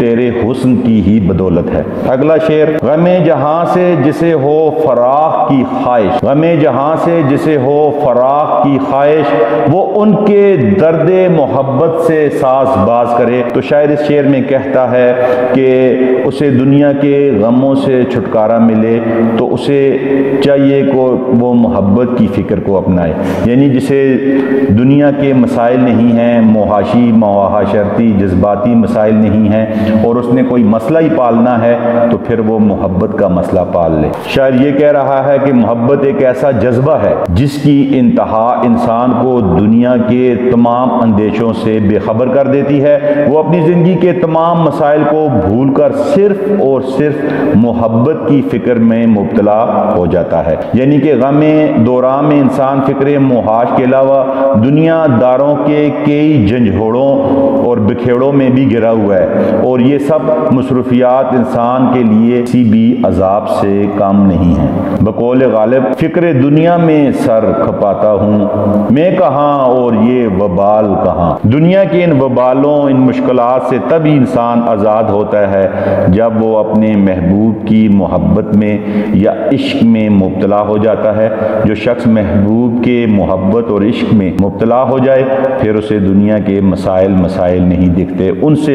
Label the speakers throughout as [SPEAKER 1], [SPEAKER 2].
[SPEAKER 1] تیرے حسن کی ہی بدولت ہے۔ اگلا شعر، غم جہاں سے جسے ہو فراق کی خواہش، غم جہاں سے جسے ہو فراق کی خواہش، وہ ان کے درد محبت سے ساز باز کرے۔ تو شاعر اس شعر میں کہتا ہے کہ اسے دنیا کے غموں سے چھٹکارا ملے تو اسے چاہیے کہ وہ محبت کی فکر کو اپنائے، یعنی جسے دنیا کے مسائل نہیں ہیں، معاشی معاشرتی جذباتی مسائل نہیں ہیں، اور اس نے کوئی مسئلہ ہی پالنا ہے تو پھر وہ محبت کا مسئلہ پال لے۔ شاعر یہ کہہ رہا ہے کہ محبت ایک ایسا جذبہ ہے جس کی انتہا انسان کو دنیا کے تمام اندیشوں سے بے خبر کر دیتی ہے، وہ اپنی زندگی کے تمام مسائل کو بھول کر صرف اور صرف محبت کی فکر میں مبتلا ہو جاتا ہے، یعنی کہ غم دوران میں انسان فکر محاش کے علاوہ دنیا داروں کے کئی جھنجھوڑوں اور بکھیڑوں میں بھی گرا ہوا ہے، اور یہ سب مصروفیات انسان کے لیے کسی بھی عذاب سے کم نہیں ہیں۔ بقول غالب، فکر دنیا میں سر کھپاتا ہوں میں کہاں اور یہ وبال کہاں۔ دنیا کے ان وبالوں، ان مشکلات سے تب ہی انسان آزاد ہوتا ہے جب وہ اپنے محبوب کی محبت میں یا عشق میں مبتلا ہو جاتا ہے۔ جو شخص محبوب کے محبت اور عشق میں مبتلا ہو جائے پھر اسے دنیا کے مسائل نہیں دکھتے، ان سے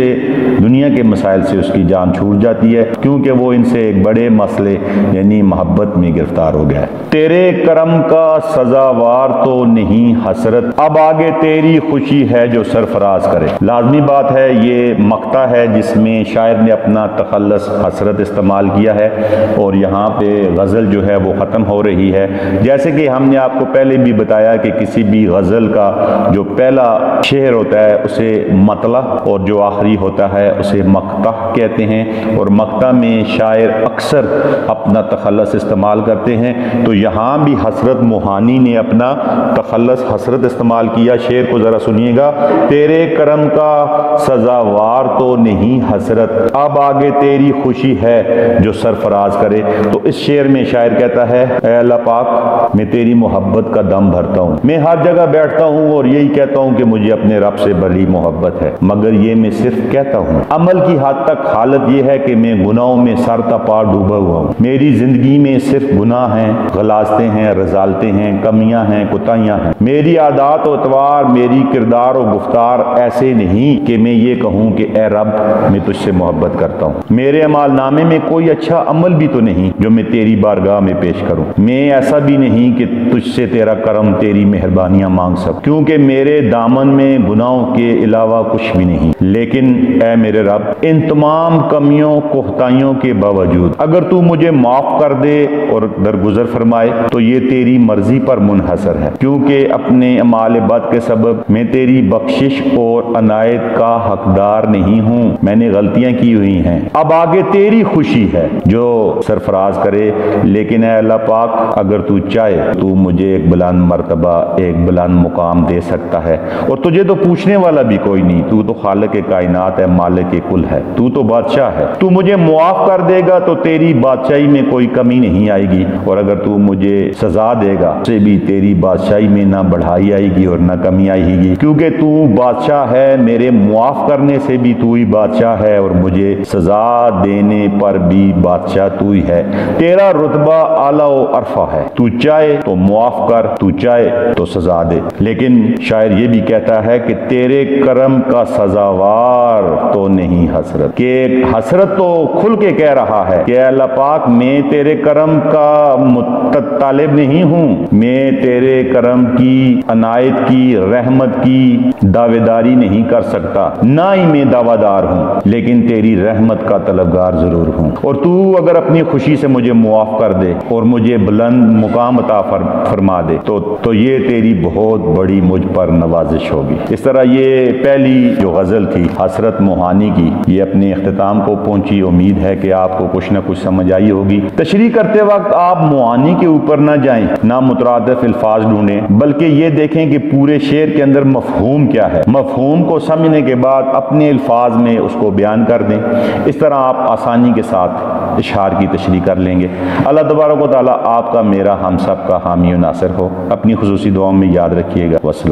[SPEAKER 1] دنیا کے مسائل سے اس کی جان چھوٹ جاتی ہے، کیونکہ وہ ان سے ایک بڑے مسئلے یعنی محبت میں گرفتار ہو گیا ہے۔ تیرے کرم کا سزاوار تو نہیں حسرت، اب آگے تیری خوشی ہے جو سرفراز کرے۔ لازمی بات ہے یہ مقطع ہے جس میں شاعر نے اپنا تخلص حسرت استعمال کیا ہے، اور یہاں پہ غزل جو ہے وہ ختم ہو رہی ہے۔ جیسے کہ ہم نے آپ کو پہلے بھی بتایا کہ کسی بھی غزل کا جو پہلا شعر ہوتا ہے اسے مطلع اور جو آخری ہوتا ہے اسے مقطع کہتے ہیں، اور مقطع میں شاعر اکثر اپنا تخلص استعمال کرتے ہیں۔ تو یہاں بھی حسرت موہانی نے اپنا تخلص حسرت استعمال کیا۔ شعر کو ذرا سنیے گا، تیرے کرم کا سزاوار تو نہیں حسرت، اب آگے تیری خوشی ہے جو سرفراز کرے۔ تو اس شعر میں شاعر کہتا ہے، اے اللہ پاک میں تیری محبت کا دم بھرتا ہوں، میں ہر جگہ بیٹھتا ہوں اور یہی کہتا ہوں کہ مجھے اپنے رب سے بڑی محبت ہے، مگر یہ میں صرف کہتا ہوں۔ عمل کی حد تک حالت یہ ہے کہ میں گناہوں میں سر تا پا ڈوبا ہوا ہوں، میری زندگی میں صرف گناہ ہیں، غلاظتیں ہیں، رذالتیں ہیں، کمیاں ہیں، کوتاہیاں ہیں۔ میری عادات و اطوار، میری کردار و گفتار ایسے نہیں کہ میں یہ کہوں کہ اے رب میں تجھ سے محبت کرتا ہوں۔ میرے اعمال نامے میں کوئی اچھا عمل بھی تو نہیں جو میں تیری بارگاہ میں پیش کروں، میں ایسا بھی نہیں کہ تجھ سے تیرا کرم تیری مہربانیاں مانگ سکوں، کیونکہ میرے دامن میں گناہوں کے علاوہ کچھ بھی نہیں۔ لیکن اے میرے رب ان تمام کمیوں کوتاہیوں کے باوجود اگر تو مجھے معاف کر دے اور درگزر فرمائے تو یہ تیری مرضی پر منحصر ہے، کیونکہ اپنے اعمال بد کے سبب میں تیری بخشش اور عنایت کا حقدار نہیں ہوں، میں نے غلطیاں کی ہوئی ہیں۔ اب آگے تیری خوشی ہے جو سرفراز کرے، لیکن اے اللہ پاک اگر تو چاہے تو مجھے ایک بلند مرتبہ، ایک بلند مقام دے سکتا ہے، اور تجھے تو پوچھنے والا بھی کوئی نہیں، تو تو خالق کائنات ہے، مالک کل ہے، تو تو بادشاہ ہے۔ تو مجھے معاف کر دے گا تو تیری بادشاہی میں کوئی کمی نہیں آئے گی، اور اگر تو مجھے سزا دے گا سے بھی تیری بادشاہی میں نہ بڑھائی آئے گی اور نہ کمی آئے گی، کیونکہ تو بادشاہ ہے، میرے معاف کرنے سے بھی تو ہی بادشاہ ہے، اور مجھے سزا دینے پر بھی بادشاہ تو ہی ہے۔ تیرا رتبہ اعلیٰ و عرفہ ہے، تو چاہے تو معاف کر، تو چاہے تو سزا دے۔ لیکن شاعر یہ بھی کہتا ہے کہ تیرے کرم کا سزاوار تو نہیں حسرت، کہ حسرت تو کھل کے کہہ رہا ہے کہ اے اللہ پاک میں تیرے کرم کا طالب نہیں ہوں، میں تیرے کرم کی عنایت کی رحمت کی دعوے داری نہیں کر سکتا، نہ ہی میں دعویٰ دار ہوں، لیکن تیری رحمت کا طلبگار ضرور ہوں، اور تو اگر اپنی خوشی سے مجھے معاف کر دے اور مجھے بلند مقام عطا فرما دے تو یہ تیری بہت بڑی مجھ پر نوازش ہوگی۔ اس طرح یہ پہلی جو غزل تھی حسرت موہانی کی یہ اپنے اختتام کو پہنچی۔ امید ہے کہ آپ کو کچھ نہ کچھ سمجھ آئی ہوگی۔ تشریح کرتے وقت آپ موہانی کے اوپر نہ جائیں، نہ مترادف الفاظ ڈھونڈیں، بلکہ یہ دیکھیں کہ پورے شعر کے اندر مفہوم کیا ہے، مفہوم کو سمجھنے کے بعد اپنے الفاظ میں اس کو بیان کر دیں۔ اس طرح آپ آسانی کے ساتھ اشعار کی تشریح کر لیں گے۔ اللہ تبارک و تعالیٰ آپ کا، میرا، ہم سب کا حامی و ناصر ہو۔ اپنی خصوصی دعاؤں میں یاد رکھیے گا۔ والسلام۔